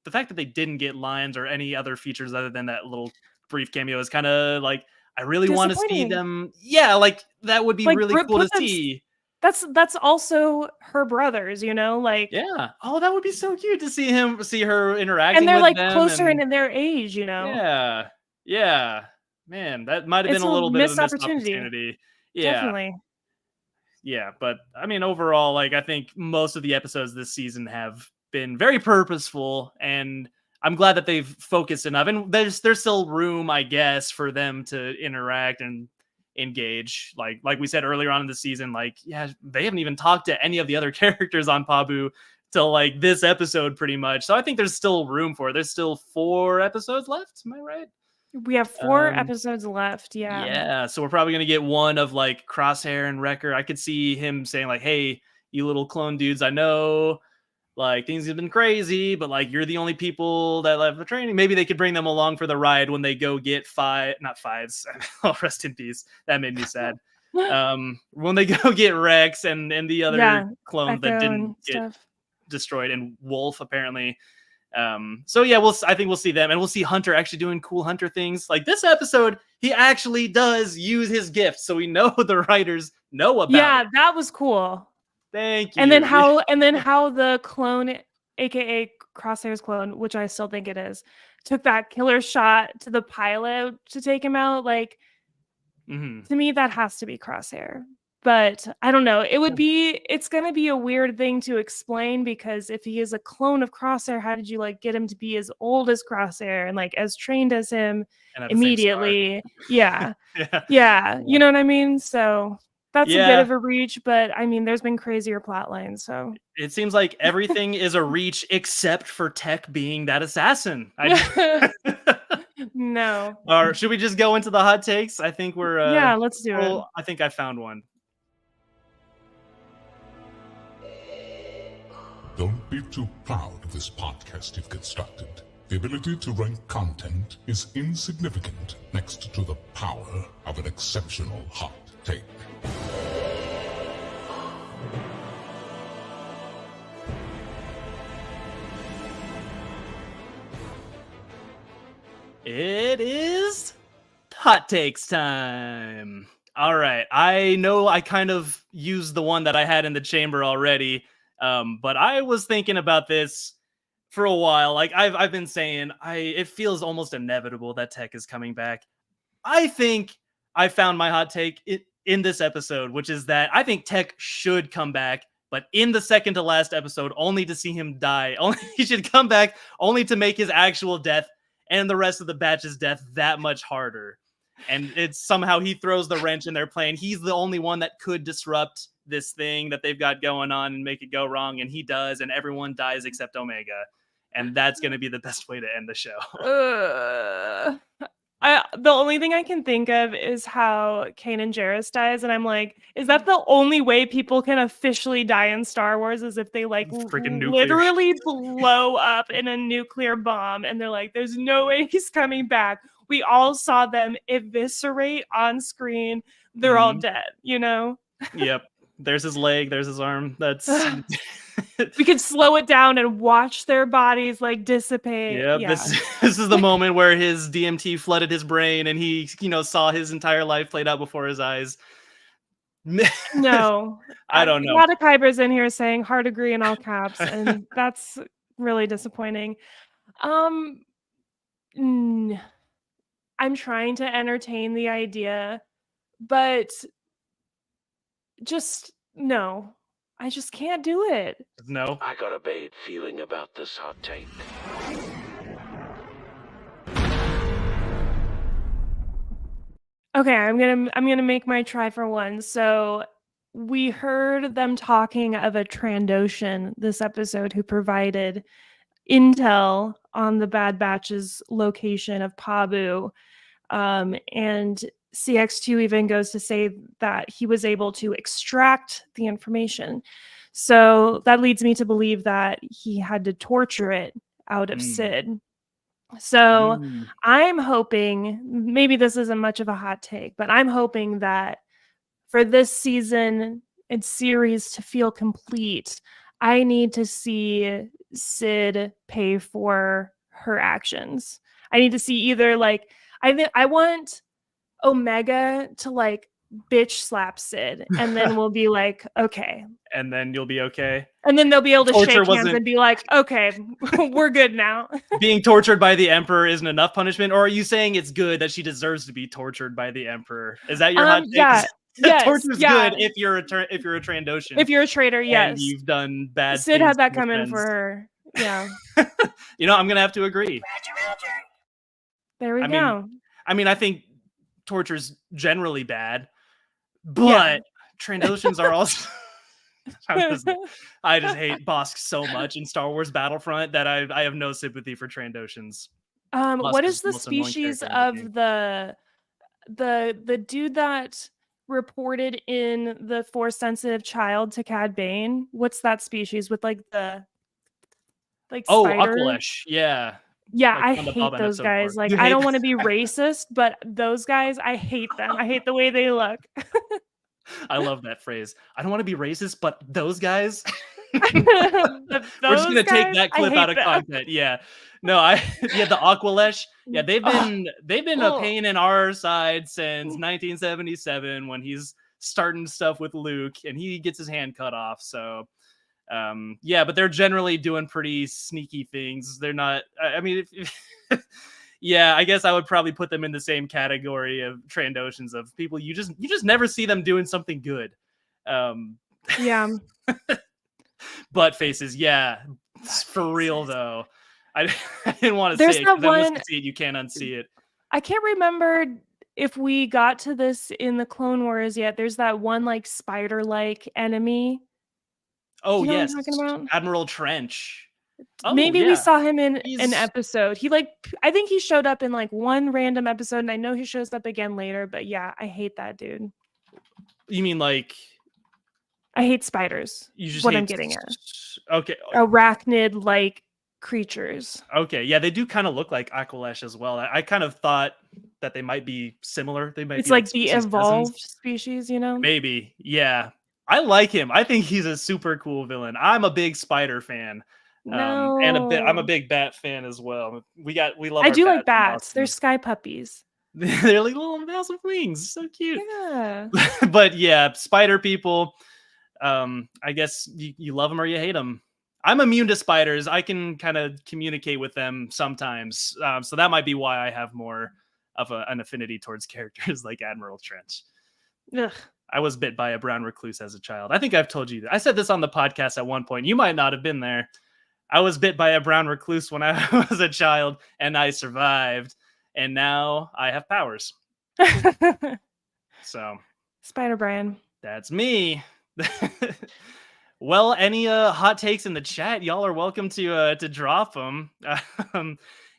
the fact that they didn't get lines or any other features other than that little brief cameo is kind of like I really want to see Disappointing. them. Yeah, like that would be Like really cool to put them. see. That's also her brothers, like, Yeah. Oh, that would be so cute to see her and interacting they're with like them closer and in their age. yeah. Yeah. Man, that might have been It's a a little bit of a missed missed opportunity. opportunity. Yeah. Definitely. Yeah, but I mean overall like I think most of the episodes this season have been very purposeful and I'm glad that they've focused enough and there's still room I guess for them to interact and engage like we said earlier on in the season like yeah they haven't even talked to any of the other characters on Pabu till like this episode pretty much so I think there's still room for it. There's still 4 episodes left, am I right? We have 4 episodes left, yeah. Yeah, so we're probably gonna get one of like Crosshair and Wrecker. I could see him saying like, "Hey, you little clone dudes, I know like things have been crazy, but like you're the only people that have the training. Maybe they could bring them along for the ride when they go get not fives. Oh, rest in peace. That made me sad. When they go get Rex and the other Yeah, clones that Echo didn't and get stuff. destroyed, and Wolf apparently so yeah, I think we'll see them and we'll see Hunter actually doing cool Hunter things. Like this episode, he actually does use his gifts, so we know the writers know about Yeah, it. that was cool. Thank And then you. Yeah. how the clone, AKA Crosshair's clone, which I still think it is, took that killer shot to the pilot to take him out, like, Mhm. to me, that has to be Crosshair. But I don't know. It's going to be a weird thing to explain because if he is a clone of Crosshair, how did you like get him to be as old as Crosshair and like as trained as him And have the same scar. immediately? Yeah. Yeah. Yeah. Yeah. You know what I mean? So that's a bit Yeah. of a reach, but I mean, there's been crazier plot lines. So It seems like everything is a reach except for Tech being that assassin. no. Or should we just go into the hot takes? I think we're Yeah, let's do it. I think I found one. Don't be too proud of this podcast you've constructed. The ability to rank content is insignificant next to the power of an exceptional hot take. It is hot takes time. All right. I know I kind of used the one that I had in the chamber already, but I was thinking about this for a while. Like I've been saying, it feels almost inevitable that Tech is coming back. I think I found my hot take in this episode, which is that I think Tech should come back, but in the second to last episode, only to see him die. Only he should come back only to make his actual death and the rest of the batch's death that much harder. And it's somehow he throws the wrench in their plan. He's the only one that could disrupt this thing that they've got going on and make it go wrong. And he does, and everyone dies except Omega. And that's going to be the best way to end the show. The only thing I can think of is how Kanan Jarrus dies, and I'm like, is that the only way people can officially die in Star Wars? Is if they like Freaking nuclear. literally blow up in a nuclear bomb, and they're like, "There's no way he's coming back." We all saw them eviscerate on screen. They're all dead, you know? Yep. There's his leg. There's his arm. That's. We could slow it down and watch their bodies like dissipate. Yep. Yeah. This is the moment where his DMT flooded his brain, and he, saw his entire life played out before his eyes. No, I don't know. Rada Kyber's in here saying hard agree in all caps, and that's really disappointing. I'm trying to entertain the idea, but just no. I just can't do it. No. I got a bad feeling about this hot take. Okay, I'm gonna make my try for one. So we heard them talking of a Trandoshan this episode who provided intel on the Bad Batch's location of Pabu. And CX2 even goes to say that he was able to extract the information. So that leads me to believe that he had to torture it out of Sid. So I'm hoping, maybe this isn't much of a hot take, but I'm hoping that for this season and series to feel complete, I need to see Sid pay for her actions. I need to see either like, I want Omega to like bitch slap Sid, and then we'll be like, okay. And then you'll be okay. And then they'll be able to Torture shake hands and be like, okay, we're good now. Being tortured by the Emperor isn't enough punishment, or are you saying it's good that she deserves to be tortured by the Emperor? Is that your hot take? Yeah. Yes, Torture's good if you're a Trandoshan. If you're a traitor, yes. And you've done bad Sid things had that to your coming for friends. her. Yeah. I'm gonna have to agree. There we go. I think torture's generally bad, but Trandoshans are also. I just hate Bosk so much in Star Wars Battlefront that I have no sympathy for Trandoshans. What is the species of the dude that reported in the Force sensitive child to Cad Bane? What's that species with like the spider? Aqualesh, yeah. Yeah, Like I on the hate Bob those episode guys. four. Like, I don't want to be racist, but those guys, I hate them. I hate the way they look. I love that phrase. I don't want to be racist, but those guys. We're We're just gonna take that clip out of content. Yeah. No, the Aqualesh. Yeah, they've been a pain in our side since 1977 when he's starting stuff with Luke and he gets his hand cut off. So but they're generally doing pretty sneaky things. They're not. Yeah, I guess I would probably put them in the same category of Trandoshans, of people you just never see them doing something good. Yeah. Butt faces, yeah. For real though. I didn't want to There's say it that because once one- you see it, you can't unsee it. I can't remember if we got to this in the Clone Wars yet. There's that one like spider-like enemy. Oh, You know what I'm yes. talking about? Admiral Trench. Maybe we saw him in He's- an episode. I think he showed up in like one random episode, and I know he shows up again later, but yeah, I hate that dude. You mean like I hate spiders. you just What hate I'm getting at. Okay. Arachnid-like creatures. Okay. Yeah, they do kind of look like Aqualesh as well. I kind of thought that they might be similar. They might It's be like the species evolved cousins. species, you know? Maybe. Yeah. I like him. I think he's a super cool villain. I'm a big spider fan. No. And I'm a big bat fan as well. We love I our do like bats. bats. They're sky puppies. They're like little massive wings. So cute. Yeah. But yeah, spider people. I guess you love them or you hate them. I'm immune to spiders. I can kind of communicate with them sometimes. So that might be why I have more of an affinity towards characters like Admiral Trench. Ugh. I was bit by a brown recluse as a child. I think I've told you that. I said this on the podcast at one point. You might not have been there. I was bit by a brown recluse when I was a child and I survived. And now I have powers. So Spider Brian. that's me. Well, any hot takes in the chat, y'all are welcome to drop them.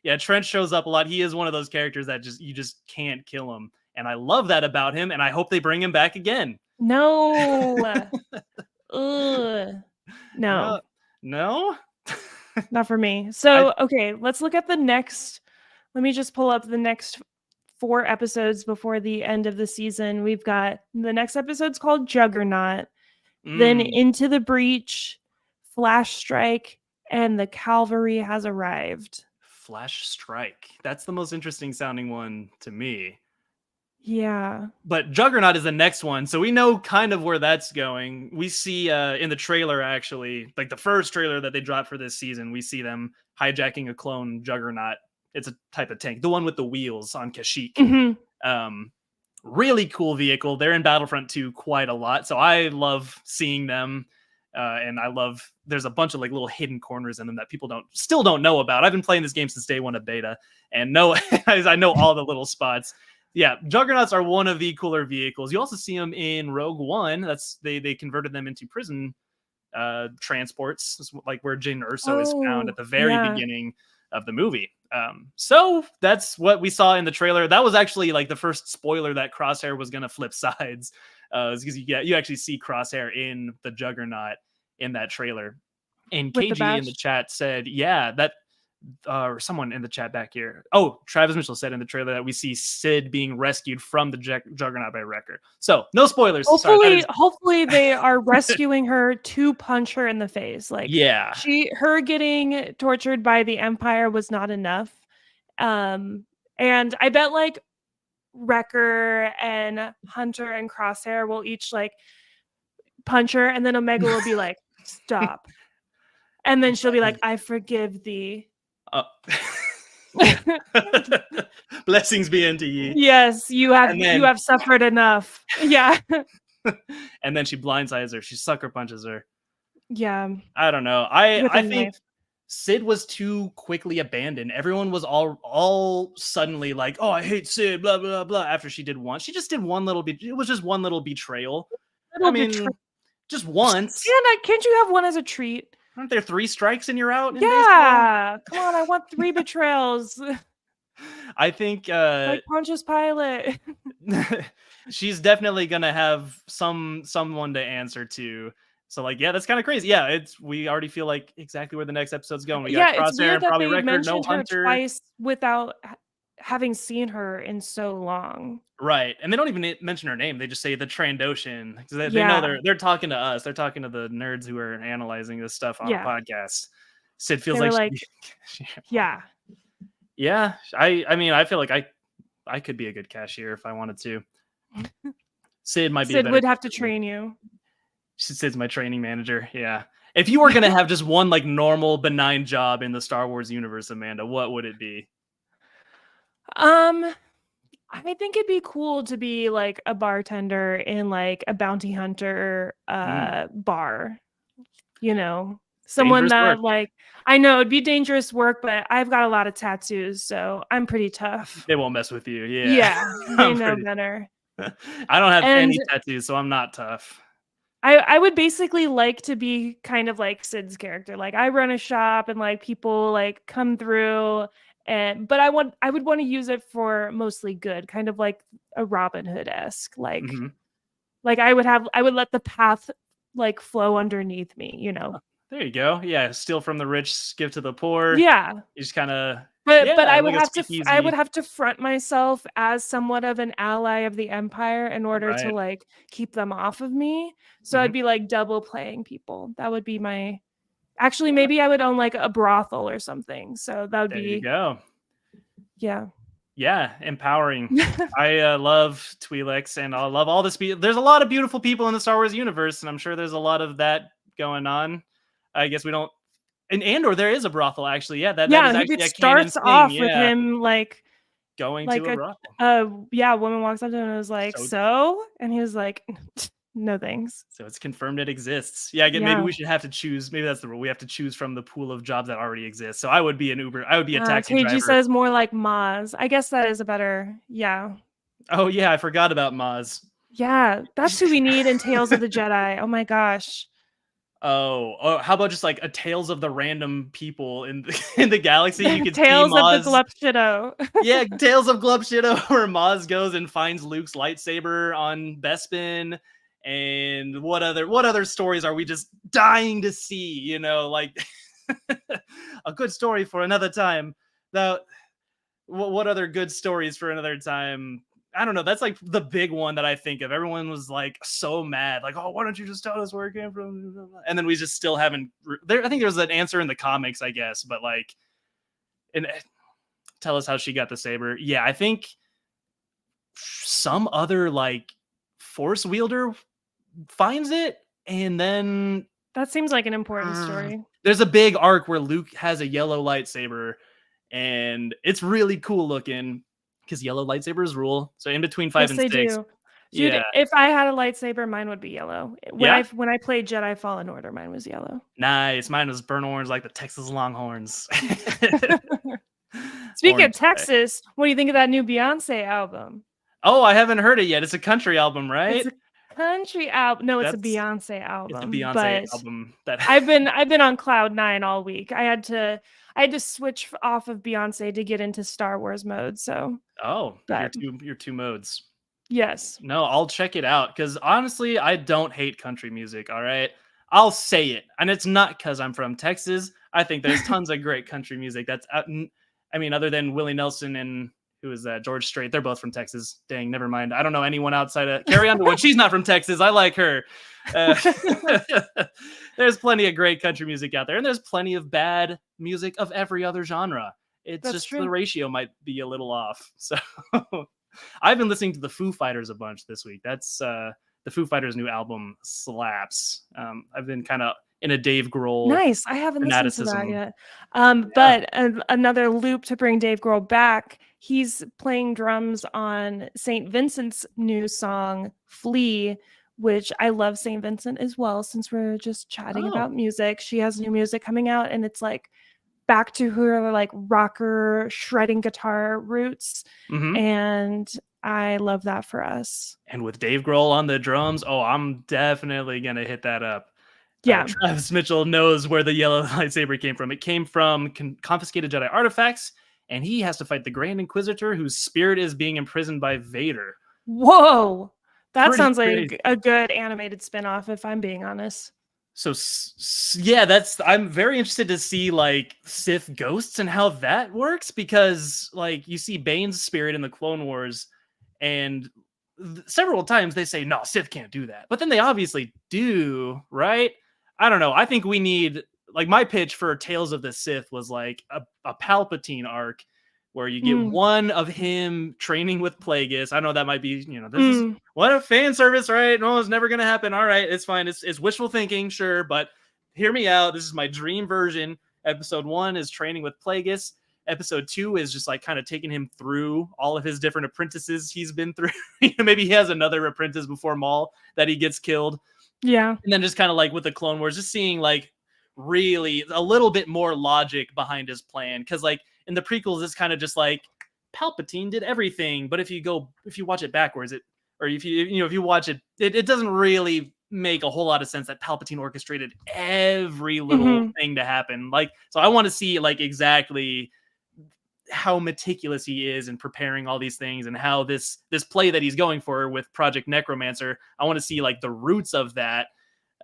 Yeah, Trent shows up a lot. He is one of those characters that you just can't kill him. And I love that about him, and I hope they bring him back again. No. Ugh. No. No? Not for me. So, okay, let's look at the next. Let me just pull up the next 4 episodes before the end of the season. We've got the next episode's called Juggernaut, then Into the Breach, Flash Strike, and the Cavalry has arrived. Flash Strike. That's the most interesting sounding one to me. Yeah. But Juggernaut is the next one, so we know kind of where that's going. We see in the trailer, actually, like the first trailer that they dropped for this season, we see them hijacking a clone Juggernaut. It's a type of tank, the one with the wheels on Kashyyyk. Really cool vehicle. They're in Battlefront 2 quite a lot, so I love seeing them. And I love, there's a bunch of like little hidden corners in them that people still don't know about. I've been playing this game since day one of beta, and I know all the little spots. Yeah, Juggernauts are one of the cooler vehicles. You also see them in Rogue One. That's they converted them into prison transports, like where Jyn Erso is found at the very beginning of the movie. So that's what we saw in the trailer. That was actually like the first spoiler that Crosshair was going to flip sides, because you actually see Crosshair in the Juggernaut in that trailer. And KG in the chat said, yeah, that or someone in the chat back here. Oh, Travis Mitchell said in the trailer that we see Sid being rescued from the Juggernaut by Wrecker. So no spoilers. Hopefully they are rescuing her to punch her in the face. Like, yeah, her getting tortured by the Empire was not enough. And I bet like Wrecker and Hunter and Crosshair will each like punch her, and then Omega will be like, stop. And then she'll be like, I forgive thee. Blessings be unto ye. Yes, you have suffered enough. Yeah. And then she blindsides her. She sucker punches her. Yeah. I don't know. I think Sid was too quickly abandoned. Everyone was all suddenly like, oh, I hate Sid, blah, blah, blah. After she did one. She just did one little bit. It was just one little betrayal. Just once. Yeah, can't you have one as a treat? Aren't there 3 strikes and you're out? Yeah, come on, I want 3 betrayals. I think like Pontius Pilate. She's definitely gonna have someone to answer to. So like, yeah, that's kind of crazy. Yeah, we already feel like exactly where the next episode's going. We got Crosshair and probably Wrecker, no Hunter. Twice without having seen her in so long. Right. And they don't even mention her name. They just say the Trandoshan. They know they're talking to us. They're talking to the nerds who are analyzing this stuff on a podcast. Sid feels like yeah. Yeah. I mean, I feel like I could be a good cashier if I wanted to. Sid might be. Sid would have to train you. Sid's my training manager. Yeah. If you were gonna have just one like normal benign job in the Star Wars universe, Amanda, what would it be? I think it'd be cool to be like a bartender in like a bounty hunter bar. You know, someone that like, I know it'd be dangerous work, but I've got a lot of tattoos, so I'm pretty tough. They won't mess with you. Yeah. Yeah, they know better. I don't have any tattoos, so I'm not tough. I would basically like to be kind of like Sid's character. Like I run a shop and like people like come through, but I would want to use it for mostly good, kind of like a Robin Hood-esque. Like like I would let the path like flow underneath me, you know. There you go. Yeah, steal from the rich, give to the poor. Yeah. You just kind of But I would have to front myself as somewhat of an ally of the Empire in order to like keep them off of me. So I'd be like double playing people. That would be my. Actually, maybe I would own like a brothel or something. So that would be. There you go. Yeah. Yeah, empowering. I love Twi'leks, and I love all this. There's a lot of beautiful people in the Star Wars universe, and I'm sure there's a lot of that going on. I guess we don't. In Andor, there is a brothel, actually. Yeah, that is actually it starts off with him like going to a brothel. A woman walks up to him and was like, so? And he was like, no thanks. So it's confirmed it exists. Yeah, maybe we should have to choose. Maybe that's the rule. We have to choose from the pool of jobs that already exist. So I would be an Uber. I would be a taxi driver. KG says more like Maz. I guess that is a better, yeah. Oh, yeah, I forgot about Maz. Yeah, that's who we need in Tales of the Jedi. Oh my gosh. Oh, how about just like a Tales of the Random People in in the galaxy? You could see Tales of the Maz. Glupshido. Yeah, Tales of Glupshido, where Maz goes and finds Luke's lightsaber on Bespin. And what other stories are we just dying to see? You know, like a good story for another time. Now, what other good stories for another time? I don't know. That's like the big one that I think of. Everyone was like so mad, like, "Oh, why don't you just tell us where it came from?" And then we just still haven't. There, I think there was an answer in the comics, I guess, but like, and tell us how she got the saber. Yeah, I think some other like force wielder finds it, and then That seems like an important story. there's a big arc where Luke has a yellow lightsaber, and it's really cool looking because yellow lightsabers rule. So in between 5 Yes, and they 6, do. yeah, Dude, if I had a lightsaber, mine would be yellow. yeah, When I played Jedi Fallen Order, mine was yellow. nice. Mine was burnt orange, like the Texas Longhorns. Speaking of Orange. Texas, what do you think of that new Beyonce album? Oh, I haven't heard it yet. It's a country album, It's right? a country album. No, it's a That's Beyonce it's a album. Beyonce But album that I've been on cloud nine all week. I had to switch off of Beyonce to get into Star Wars mode. So, Oh, but your two modes. yes, No, I'll check it out because honestly, I don't hate country music. All right. I'll say it. And it's not because I'm from Texas. I think there's tons of great country music that's out. I mean, other than Willie Nelson and who is that? George Strait. They're both from Texas. Dang, never mind. I don't know anyone outside of Carrie Underwood. She's not from Texas. I like her. Uh, there's plenty of great country music out there, and there's plenty of bad music of every other genre. It's That's just true. the ratio might be a little off. So I've been listening to the Foo Fighters a bunch this week. That's the Foo Fighters' new album slaps. I've been kind of in a Dave Grohl nice. I haven't listened to that fanaticism. yet. Yeah. But another loop to bring Dave Grohl back. He's playing drums on St. Vincent's new song "Flee," which I love St. Vincent as well. Since we're just chatting Oh, about music, she has new music coming out, and it's like back to her like rocker shredding guitar roots, mhm. and I love that for us. And with Dave Grohl on the drums, oh, I'm definitely gonna hit that up. Yeah. Travis Mitchell knows where the yellow lightsaber came from. It came from confiscated Jedi artifacts, and he has to fight the Grand Inquisitor, whose spirit is being imprisoned by Vader. Whoa. That Pretty sounds crazy. like a good animated spinoff, if I'm being honest. So yeah, I'm very interested to see like Sith ghosts and how that works, because like you see Bane's spirit in the Clone Wars, and several times they say no, Sith can't do that, but then they obviously do, right? I don't know. I think we need, like, my pitch for Tales of the Sith was like a Palpatine arc where you get one of him training with Plagueis. I know that might be, this is what a fan service, right? No, it's never gonna happen. All right, it's fine. It's wishful thinking, sure, but hear me out. This is my dream version. Episode 1 is training with Plagueis. Episode 2 is just like kind of taking him through all of his different apprentices he's been through. Maybe he has another apprentice before Maul that he gets killed. Yeah. And then just kind of like with the Clone Wars, just seeing like really a little bit more logic behind his plan. Because like in the prequels, it's kind of just like Palpatine did everything. But if you watch it backwards, if you watch it, it doesn't really make a whole lot of sense that Palpatine orchestrated every little thing to happen. Like, so I want to see like exactly how meticulous he is in preparing all these things, and how this play that he's going for with Project Necromancer, I want to see like the roots of that.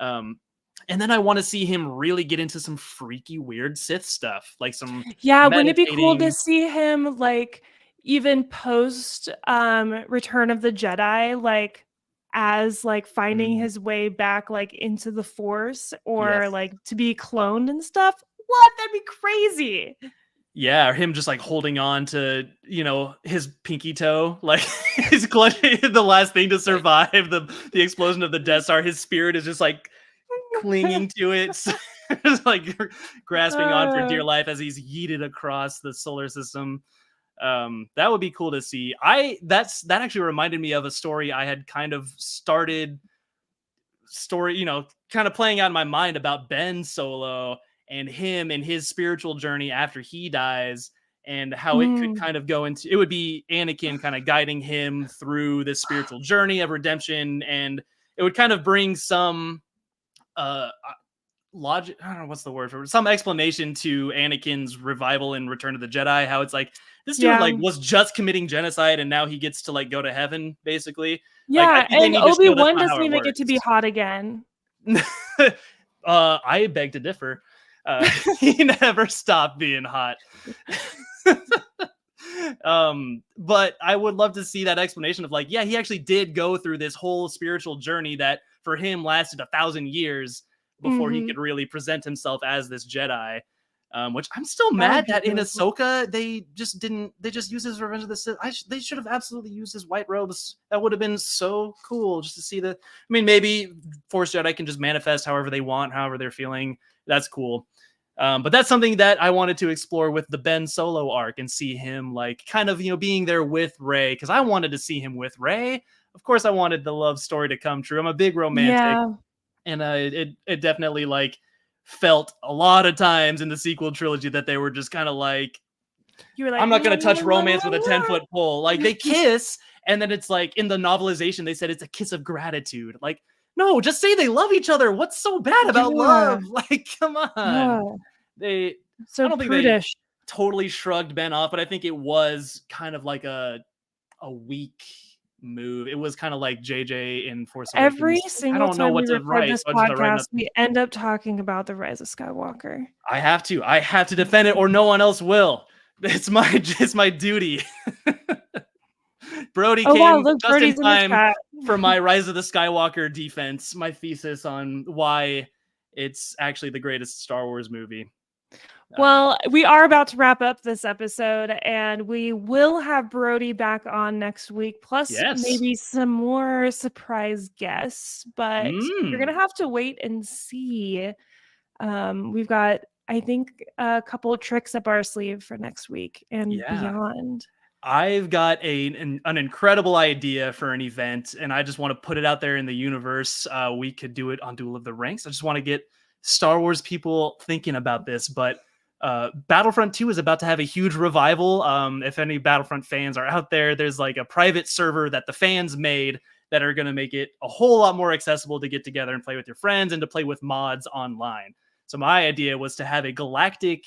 And then I want to see him really get into some freaky weird Sith stuff, like some Wouldn't it be cool to meditating. see him like even post Return of the Jedi, like as like finding his way back like into the Force, or Yes. like to be cloned and stuff? What? That'd be crazy. Yeah, or him just like holding on to, his pinky toe, like he's clutching the last thing to survive the explosion of the Death Star. His spirit is just like clinging to it, just like grasping on for dear life as he's yeeted across the solar system. That would be cool to see. That actually reminded me of a story I had kind of started kind of playing out in my mind about Ben Solo and him and his spiritual journey after he dies, and how it could kind of go into, it would be Anakin kind of guiding him through this spiritual journey of redemption, and it would kind of bring some logic. I don't know what's the word for it, some explanation to Anakin's revival in Return of the Jedi. How it's like this dude Yeah. like was just committing genocide and now he gets to like go to heaven, basically. Yeah, Like, I think they and need to show that's Obi-Wan not how doesn't it even get to be works. hot again. I beg to differ. He never stopped being hot. But I would love to see that explanation of like, yeah, he actually did go through this whole spiritual journey that for him lasted 1,000 years before he Mhm. could really present himself as this Jedi. Which I'm still That would mad be that in really cool. Ahsoka they just used his Revenge of the Sith. They should have absolutely used his white robes. That would have been so cool just to see the. I mean, maybe Force Jedi can just manifest however they want, however they're feeling. That's cool. But that's something that I wanted to explore with the Ben Solo arc and see him like kind of, being there with Rey, because I wanted to see him with Rey. Of course, I wanted the love story to come true. I'm a big romantic, Yeah. and it definitely like felt a lot of times in the sequel trilogy that they were just kind of like, You were like, I'm not going to touch romance with a 10-foot pole. Like they kiss, and then it's like in the novelization they said it's a kiss of gratitude. Like, no, just say they love each other. What's so bad about Yeah. love? Like, come on. Oh, I so don't think they prudish. totally shrugged Ben off, but I think it was kind of like a weak move. It was kind of like JJ in Force Every Awakens. I single don't know time what we to record write, this so I just gotta write podcast, nothing. we end up talking about the Rise of Skywalker. I have to defend it, or no one else will. It's my duty. Brody Oh wow, came look, just Brody's in in the time chat. for my Rise of the Skywalker defense, my thesis on why it's actually the greatest Star Wars movie. Well, we are about to wrap up this episode, and we will have Brody back on next week, plus Yes. maybe some more surprise guests, but you're going to have to wait and see. We've got, I think, a couple of tricks up our sleeve for next week and beyond. I've got an incredible idea for an event, and I just want to put it out there in the universe. We could do it on Duel of the Ranks. I just want to get Star Wars people thinking about this, but Battlefront 2 is about to have a huge revival. If any Battlefront fans are out there, there's like a private server that the fans made that are going to make it a whole lot more accessible to get together and play with your friends and to play with mods online. So my idea was to have a galactic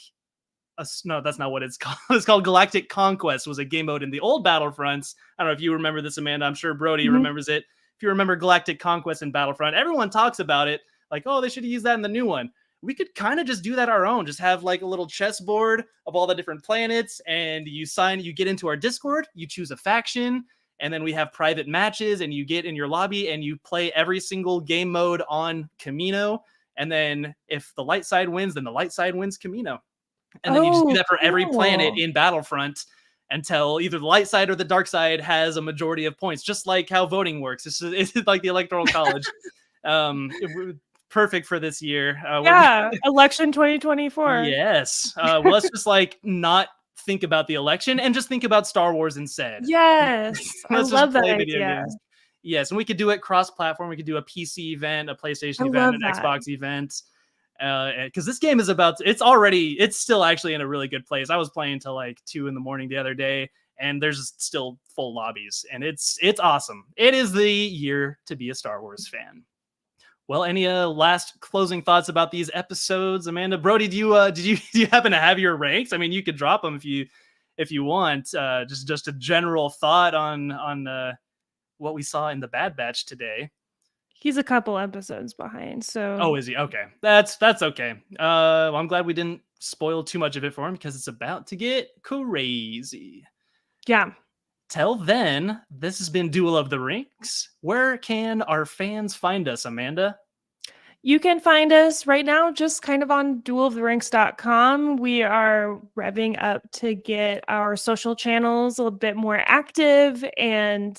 no, that's not what it's called. It's called Galactic Conquest. Was a game mode in the old Battlefronts. I don't know if you remember this, Amanda. I'm sure Brody remembers it. If you remember Galactic Conquest in Battlefront, everyone talks about it. Like, oh, they should use that in the new one. We could kind of just do that our own. Just have like a little chessboard of all the different planets, and you get into our Discord, you choose a faction, and then we have private matches, and you get in your lobby and you play every single game mode on Camino. And then if the light side wins, then the light side wins Camino. And then you just do that for every planet in Battlefront until either the light side or the dark side has a majority of points, just like how voting works. It's like the Electoral College. Perfect for this year. Election 2024. Yes. Let's just like not think about the election and just think about Star Wars instead. Yes. I love that idea. Games. Yes, and we could do it cross-platform. We could do a PC event, a PlayStation event, an Xbox event. Because this game is it's still actually in a really good place. I was playing till like 2 a.m. the other day, and there's still full lobbies, and it's awesome. It is the year to be a Star Wars fan. Well, any last closing thoughts about these episodes, Amanda? Brody, do you happen to have your ranks? I mean, you could drop them if you want. Just a general thought on what we saw in the Bad Batch today. He's a couple episodes behind, so. Oh, is he? Okay. That's okay. Well, I'm glad we didn't spoil too much of it for him because it's about to get crazy. Yeah. Till then, this has been Duel of the Ranks. Where can our fans find us, Amanda? You can find us right now just kind of on dueloftheranks.com. We are revving up to get our social channels a little bit more active, and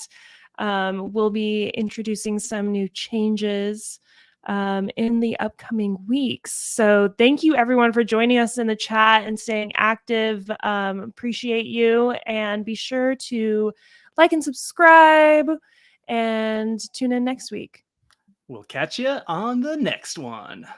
we'll be introducing some new changes in the upcoming weeks. So thank you everyone for joining us in the chat and staying active. Appreciate you, and be sure to like and subscribe and tune in next week. We'll catch you on the next one.